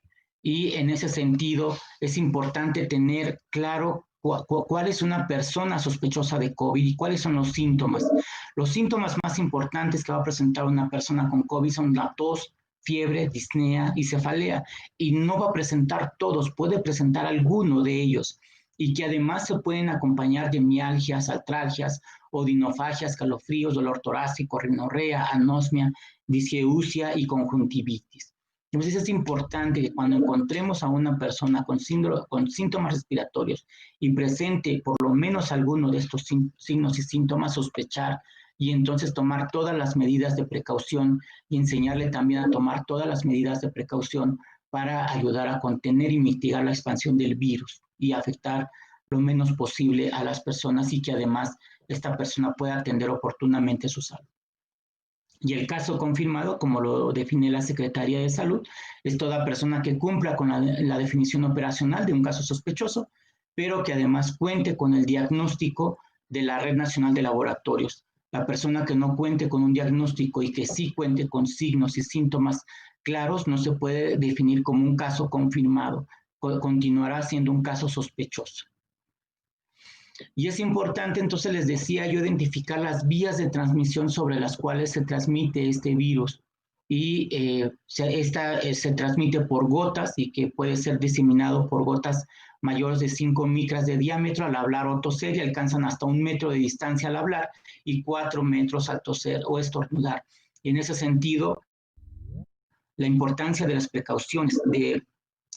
B: y en ese sentido es importante tener claro cuál es una persona sospechosa de COVID y cuáles son los síntomas. Los síntomas más importantes que va a presentar una persona con COVID son la tos, fiebre, disnea y cefalea, y no va a presentar todos, puede presentar alguno de ellos, y que además se pueden acompañar de mialgias, artralgias, odinofagias, calofríos, dolor torácico, rinorrea, anosmia, disgeusia y conjuntivitis. Entonces es importante que cuando encontremos a una persona con síntomas respiratorios y presente por lo menos alguno de estos signos y síntomas, sospechar y entonces tomar todas las medidas de precaución y enseñarle también a tomar todas las medidas de precaución para ayudar a contener y mitigar la expansión del virus y afectar lo menos posible a las personas y que además esta persona pueda atender oportunamente su salud. Y el caso confirmado, como lo define la Secretaría de Salud, es toda persona que cumpla con la definición operacional de un caso sospechoso, pero que además cuente con el diagnóstico de la Red Nacional de Laboratorios. La persona que no cuente con un diagnóstico y que sí cuente con signos y síntomas claros no se puede definir como un caso confirmado, continuará siendo un caso sospechoso. Y es importante, entonces les decía yo, identificar las vías de transmisión sobre las cuales se transmite este virus. Y se transmite por gotas y que puede ser diseminado por gotas mayores de 5 micras de diámetro al hablar o toser y alcanzan hasta 1 metro de distancia al hablar y 4 metros al toser o estornudar. Y en ese sentido, la importancia de las precauciones de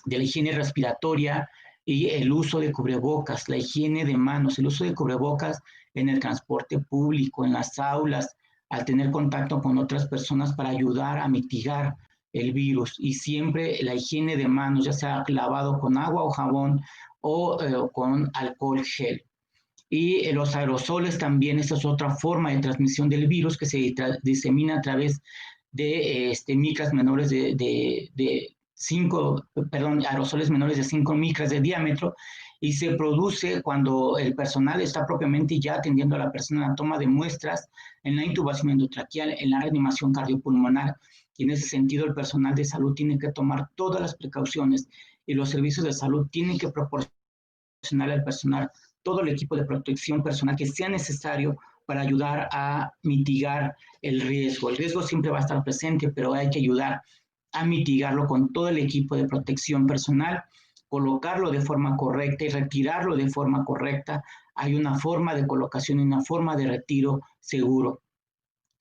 B: la higiene respiratoria y el uso de cubrebocas, la higiene de manos, el uso de cubrebocas en el transporte público, en las aulas, al tener contacto con otras personas para ayudar a mitigar el virus. Y siempre la higiene de manos, ya sea lavado con agua o jabón o con alcohol gel. Y los aerosoles también, esa es otra forma de transmisión del virus que se disemina a través de micras menores de 5, perdón, aerosoles menores de 5 micras de diámetro y se produce cuando el personal está propiamente ya atendiendo a la persona en la toma de muestras, en la intubación endotraqueal, en la reanimación cardiopulmonar. Y en ese sentido el personal de salud tiene que tomar todas las precauciones y los servicios de salud tienen que proporcionar al personal todo el equipo de protección personal que sea necesario para ayudar a mitigar el riesgo. El riesgo siempre va a estar presente, pero hay que ayudar a mitigarlo con todo el equipo de protección personal, colocarlo de forma correcta y retirarlo de forma correcta. Hay una forma de colocación y una forma de retiro seguro.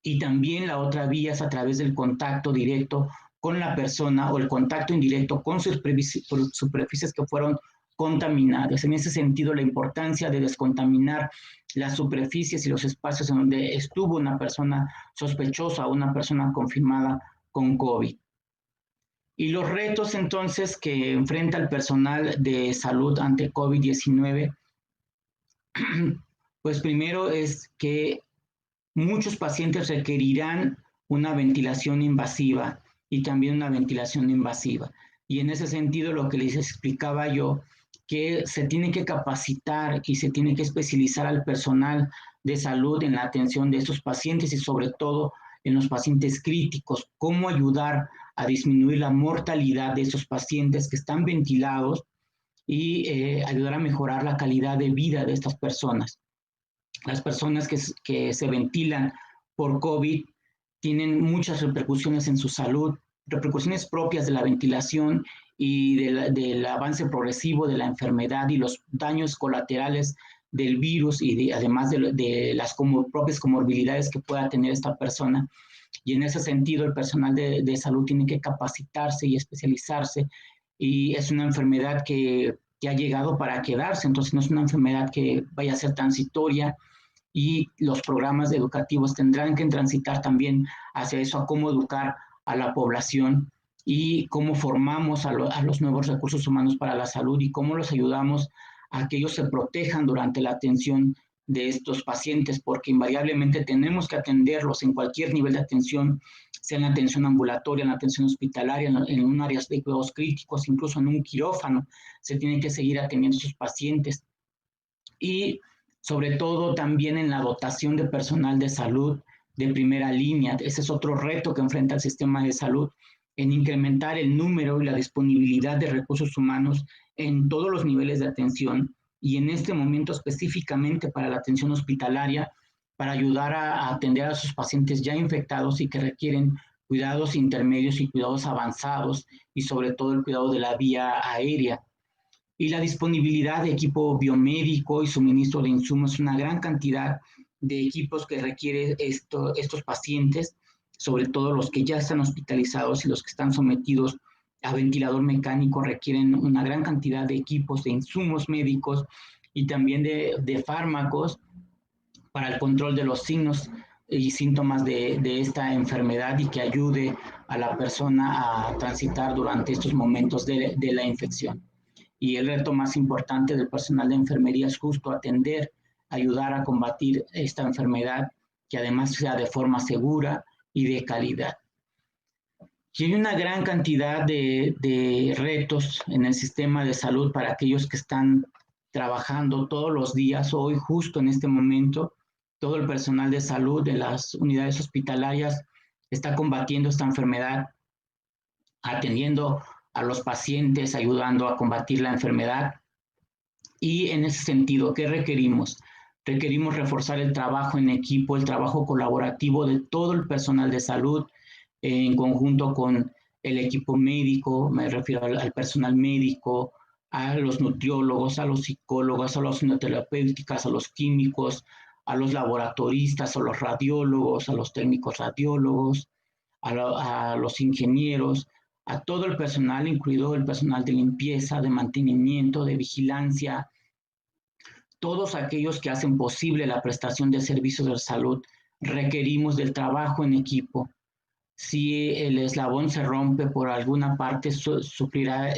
B: Y también la otra vía es a través del contacto directo con la persona o el contacto indirecto con superficies que fueron contaminadas. En ese sentido, la importancia de descontaminar las superficies y los espacios en donde estuvo una persona sospechosa o una persona confirmada con COVID. Y los retos entonces que enfrenta el personal de salud ante COVID-19, pues primero es que muchos pacientes requerirán una ventilación invasiva y también una ventilación invasiva. Y en ese sentido, lo que les explicaba yo, que se tiene que capacitar y se tiene que especializar al personal de salud en la atención de estos pacientes y sobre todo en los pacientes críticos, cómo ayudar a disminuir la mortalidad de esos pacientes que están ventilados y ayudar a mejorar la calidad de vida de estas personas. Las personas que se ventilan por COVID tienen muchas repercusiones en su salud, repercusiones propias de la ventilación y del avance progresivo de la enfermedad y los daños colaterales del virus y además de las propias comorbilidades que pueda tener esta persona. Y en ese sentido, el personal de salud tiene que capacitarse y especializarse y es una enfermedad que ha llegado para quedarse, entonces no es una enfermedad que vaya a ser transitoria, y los programas educativos tendrán que transitar también hacia eso, a cómo educar a la población y cómo formamos a los nuevos recursos humanos para la salud y cómo los ayudamos a que ellos se protejan durante la atención de estos pacientes, porque invariablemente tenemos que atenderlos en cualquier nivel de atención, sea en la atención ambulatoria, en la atención hospitalaria, en un área de cuidados críticos, incluso en un quirófano, se tienen que seguir atendiendo a sus pacientes. Y sobre todo también en la dotación de personal de salud de primera línea. Ese es otro reto que enfrenta el sistema de salud, en incrementar el número y la disponibilidad de recursos humanos en todos los niveles de atención y en este momento específicamente para la atención hospitalaria, para ayudar a atender a sus pacientes ya infectados y que requieren cuidados intermedios y cuidados avanzados y sobre todo el cuidado de la vía aérea. Y la disponibilidad de equipo biomédico y suministro de insumos, una gran cantidad de equipos que requieren estos pacientes, sobre todo los que ya están hospitalizados y los que están sometidos a ventilador mecánico, requieren una gran cantidad de equipos, de insumos médicos y también de fármacos para el control de los signos y síntomas de esta enfermedad y que ayude a la persona a transitar durante estos momentos de la infección. Y el reto más importante del personal de enfermería es justo atender, ayudar a combatir esta enfermedad, que además sea de forma segura y de calidad. Y hay una gran cantidad de retos en el sistema de salud para aquellos que están trabajando todos los días. Hoy, justo en este momento, todo el personal de salud de las unidades hospitalarias está combatiendo esta enfermedad, atendiendo a los pacientes, ayudando a combatir la enfermedad. Y en ese sentido, ¿qué requerimos? Requerimos reforzar el trabajo en equipo, el trabajo colaborativo de todo el personal de salud, en conjunto con el equipo médico, me refiero al personal médico, a los nutriólogos, a los psicólogos, a las sinoterapéuticas, a los químicos, a los laboratoristas, a los radiólogos, a los técnicos radiólogos, a los ingenieros, a todo el personal, incluido el personal de limpieza, de mantenimiento, de vigilancia, todos aquellos que hacen posible la prestación de servicios de salud. Requerimos del trabajo en equipo. Si el eslabón se rompe por alguna parte, sufrirá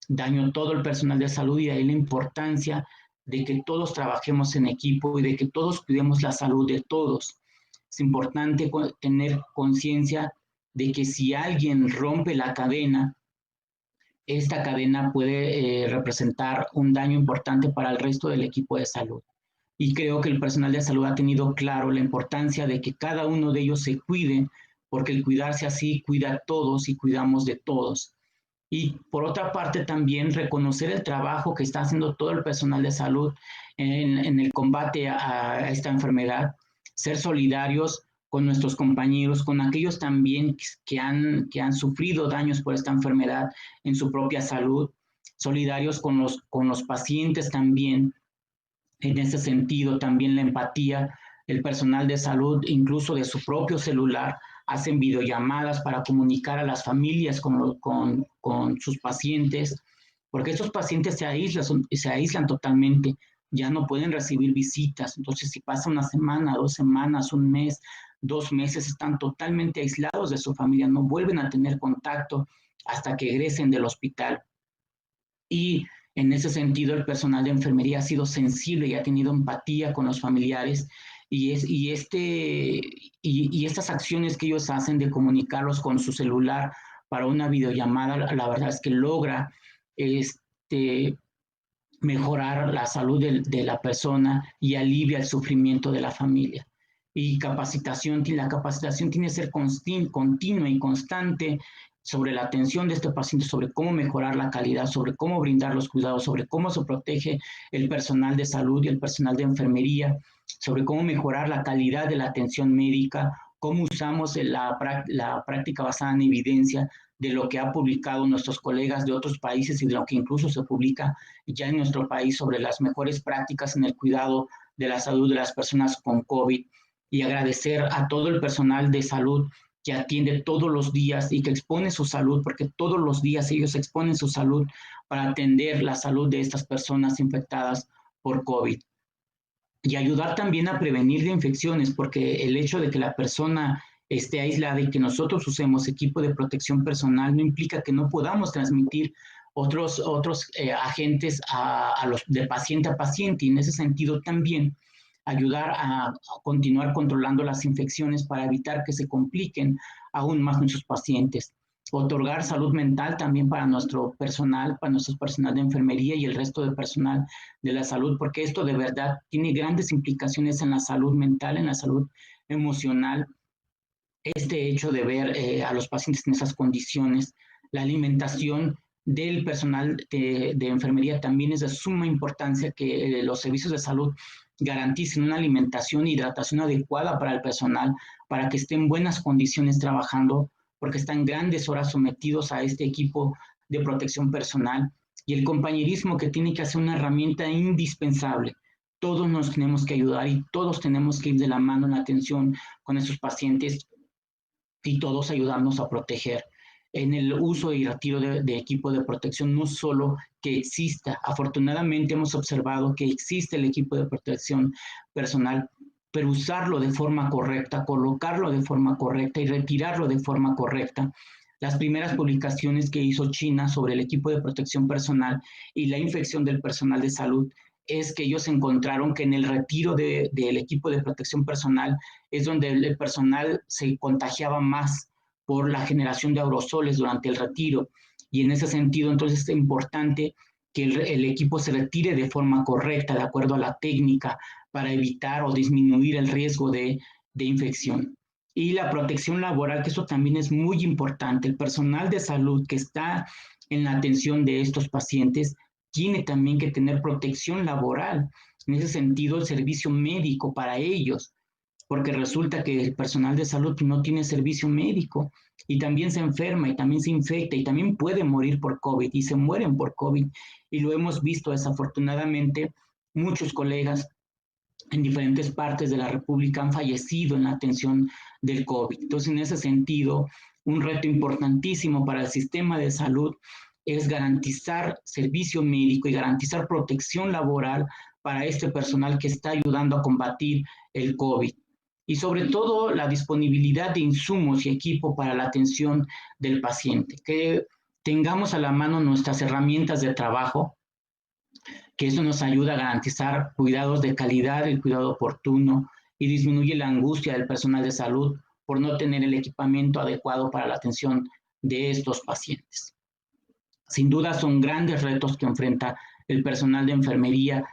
B: daño todo el personal de salud, y de ahí la importancia de que todos trabajemos en equipo y de que todos cuidemos la salud de todos. Es importante tener conciencia de que si alguien rompe la cadena, esta cadena puede representar un daño importante para el resto del equipo de salud. Y creo que el personal de salud ha tenido claro la importancia de que cada uno de ellos se cuide, porque el cuidarse así cuida a todos y cuidamos de todos. Y por otra parte también reconocer el trabajo que está haciendo todo el personal de salud en el combate a esta enfermedad, ser solidarios con nuestros compañeros, con aquellos también que han sufrido daños por esta enfermedad en su propia salud, solidarios con los pacientes también. En ese sentido, también la empatía, el personal de salud, incluso de su propio celular, hacen videollamadas para comunicar a las familias con sus pacientes, porque estos pacientes se aíslan totalmente, ya no pueden recibir visitas. Entonces, si pasa una semana, 2 semanas, un mes, 2 meses, están totalmente aislados de su familia, no vuelven a tener contacto hasta que egresen del hospital. Y en ese sentido, el personal de enfermería ha sido sensible y ha tenido empatía con los familiares, y estas acciones que ellos hacen de comunicarlos con su celular para una videollamada, la verdad es que logra mejorar la salud de la persona y alivia el sufrimiento de la familia. Y la capacitación tiene que ser continua y constante sobre la atención de este paciente, sobre cómo mejorar la calidad, sobre cómo brindar los cuidados, sobre cómo se protege el personal de salud y el personal de enfermería, sobre cómo mejorar la calidad de la atención médica, cómo usamos la práctica basada en evidencia de lo que han publicado nuestros colegas de otros países y de lo que incluso se publica ya en nuestro país sobre las mejores prácticas en el cuidado de la salud de las personas con COVID. Y agradecer a todo el personal de salud que atiende todos los días y que expone su salud, porque todos los días ellos exponen su salud para atender la salud de estas personas infectadas por COVID. Y ayudar también a prevenir de infecciones, porque el hecho de que la persona esté aislada y que nosotros usemos equipo de protección personal no implica que no podamos transmitir otros agentes de paciente a paciente. Y en ese sentido también ayudar a continuar controlando las infecciones para evitar que se compliquen aún más nuestros pacientes. Otorgar salud mental también para nuestro personal de enfermería y el resto del personal de la salud, porque esto de verdad tiene grandes implicaciones en la salud mental, en la salud emocional. Este hecho de ver a los pacientes en esas condiciones, la alimentación del personal de enfermería también es de suma importancia, que los servicios de salud garanticen una alimentación e hidratación adecuada para el personal, para que esté en buenas condiciones trabajando, porque están grandes horas sometidos a este equipo de protección personal, y el compañerismo, que tiene que ser una herramienta indispensable. Todos nos tenemos que ayudar y todos tenemos que ir de la mano en la atención con estos pacientes, y todos ayudarnos a proteger. En el uso y retiro de equipo de protección, no solo que exista, afortunadamente hemos observado que existe el equipo de protección personal, pero usarlo de forma correcta, colocarlo de forma correcta y retirarlo de forma correcta. Las primeras publicaciones que hizo China sobre el equipo de protección personal y la infección del personal de salud es que ellos encontraron que en el retiro del equipo de protección personal es donde el personal se contagiaba más por la generación de aerosoles durante el retiro. Y en ese sentido, entonces es importante que el equipo se retire de forma correcta, de acuerdo a la técnica, para evitar o disminuir el riesgo de infección. Y la protección laboral, que eso también es muy importante. El personal de salud que está en la atención de estos pacientes tiene también que tener protección laboral. En ese sentido, el servicio médico para ellos, porque resulta que el personal de salud no tiene servicio médico y también se enferma y también se infecta y también puede morir por COVID y se mueren por COVID. Y lo hemos visto desafortunadamente, muchos colegas en diferentes partes de la República han fallecido en la atención del COVID. Entonces, en ese sentido, un reto importantísimo para el sistema de salud es garantizar servicio médico y garantizar protección laboral para este personal que está ayudando a combatir el COVID. Y sobre todo la disponibilidad de insumos y equipo para la atención del paciente, que tengamos a la mano nuestras herramientas de trabajo, que eso nos ayuda a garantizar cuidados de calidad, el cuidado oportuno y disminuye la angustia del personal de salud por no tener el equipamiento adecuado para la atención de estos pacientes. Sin duda son grandes retos que enfrenta el personal de enfermería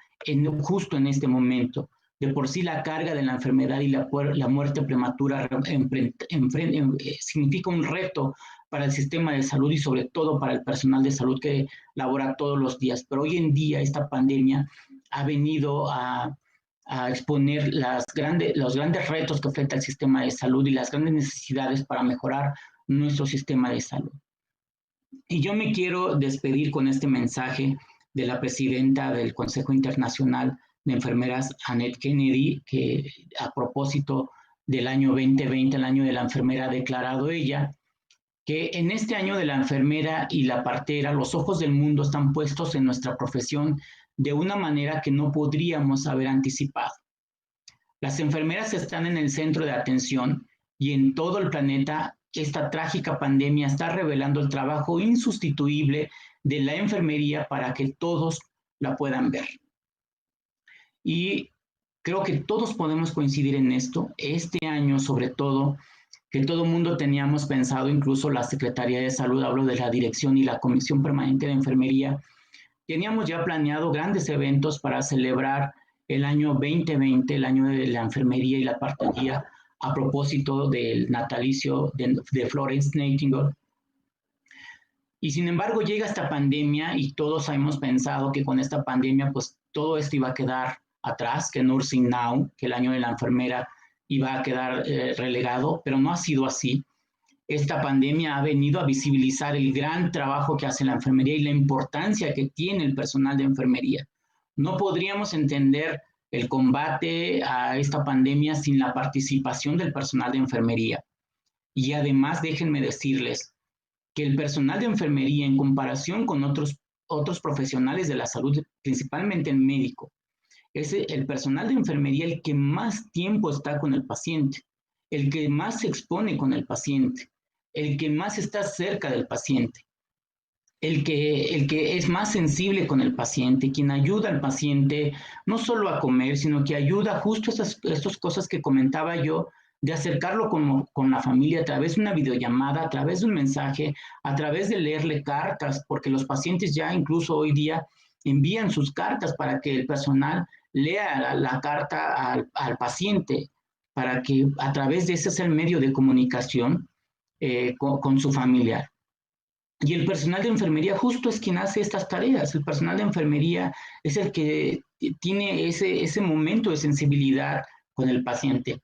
B: justo en este momento. De por sí la carga de la enfermedad y la muerte prematura significa un reto para el sistema de salud y sobre todo para el personal de salud que labora todos los días. Pero hoy en día esta pandemia ha venido a exponer los grandes retos que enfrenta el sistema de salud y las grandes necesidades para mejorar nuestro sistema de salud. Y yo me quiero despedir con este mensaje de la presidenta del Consejo Internacional de Enfermeras, Annette Kennedy, que a propósito del año 2020, el año de la enfermera, ha declarado ella que en este año de la enfermera y la partera, los ojos del mundo están puestos en nuestra profesión de una manera que no podríamos haber anticipado. Las enfermeras están en el centro de atención y en todo el planeta esta trágica pandemia está revelando el trabajo insustituible de la enfermería para que todos la puedan ver. Y creo que todos podemos coincidir en esto. Este año, sobre todo, que todo el mundo teníamos pensado, incluso la Secretaría de Salud, hablo de la Dirección y la Comisión Permanente de Enfermería, teníamos ya planeado grandes eventos para celebrar el año 2020, el año de la enfermería y la partería, a propósito del natalicio de Florence Nightingale. Y sin embargo llega esta pandemia y todos hemos pensado que con esta pandemia pues todo esto iba a quedar atrás, que Nursing Now, que el año de la enfermera iba a quedar relegado, pero no ha sido así. Esta pandemia ha venido a visibilizar el gran trabajo que hace la enfermería y la importancia que tiene el personal de enfermería. No podríamos entender el combate a esta pandemia sin la participación del personal de enfermería. Y además, déjenme decirles que el personal de enfermería, en comparación con otros profesionales de la salud, principalmente el médico, es el personal de enfermería el que más tiempo está con el paciente, el que más se expone con el paciente, el que más está cerca del paciente, el que es más sensible con el paciente, quien ayuda al paciente no solo a comer, sino que ayuda justo a estas cosas que comentaba yo, de acercarlo con la familia a través de una videollamada, a través de un mensaje, a través de leerle cartas, porque los pacientes ya incluso hoy día envían sus cartas para que el personal lea la carta al paciente, para que a través de ese es el medio de comunicación con su familiar. Y el personal de enfermería justo es quien hace estas tareas. El personal de enfermería es el que tiene ese momento de sensibilidad con el paciente.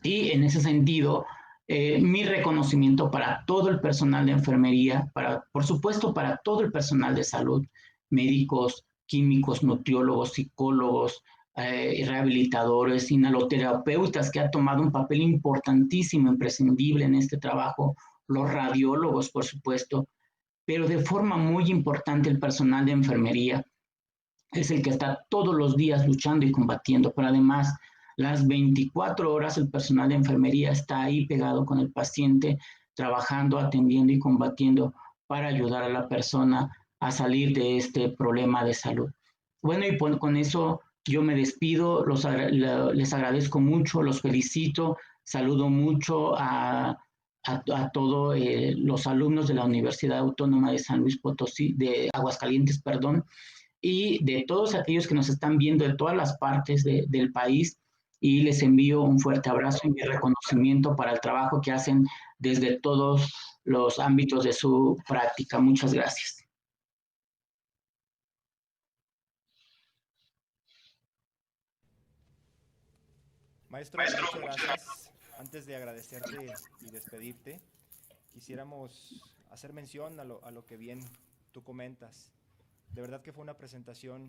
B: Y en ese sentido, mi reconocimiento para todo el personal de enfermería, por supuesto para todo el personal de salud, médicos, químicos, nutriólogos, psicólogos, rehabilitadores, inhaloterapeutas, que han tomado un papel importantísimo, imprescindible en este trabajo, los radiólogos, por supuesto, pero de forma muy importante el personal de enfermería es el que está todos los días luchando y combatiendo, pero además Las 24 horas el personal de enfermería está ahí pegado con el paciente, trabajando, atendiendo y combatiendo para ayudar a la persona a salir de este problema de salud. Bueno, y con eso yo me despido, les agradezco mucho, los felicito, saludo mucho a todos los alumnos de la Universidad Autónoma de San Luis Potosí, de Aguascalientes, perdón, y de todos aquellos que nos están viendo de todas las partes del país, y les envío un fuerte abrazo y mi reconocimiento para el trabajo que hacen desde todos los ámbitos de su práctica. Muchas gracias.
A: Maestro, muchas gracias. Antes de agradecerte y despedirte, quisiéramos hacer mención a lo que bien tú comentas. De verdad que fue una presentación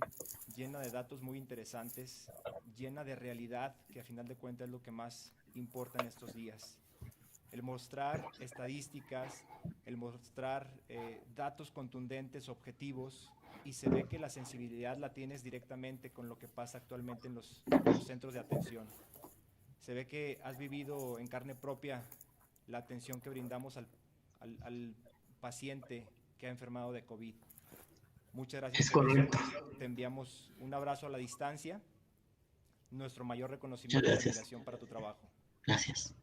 A: llena de datos muy interesantes, llena de realidad, que a final de cuentas es lo que más importa en estos días. El mostrar estadísticas, el mostrar datos contundentes, objetivos, y se ve que la sensibilidad la tienes directamente con lo que pasa actualmente en los centros de atención. Se ve que has vivido en carne propia la atención que brindamos al paciente que ha enfermado de COVID. Muchas gracias
B: Es
A: por eso.
B: correcto.
A: Te enviamos un abrazo a la distancia, nuestro mayor
B: Muchas
A: reconocimiento y
B: gracias.
A: admiración para tu trabajo.
B: Gracias.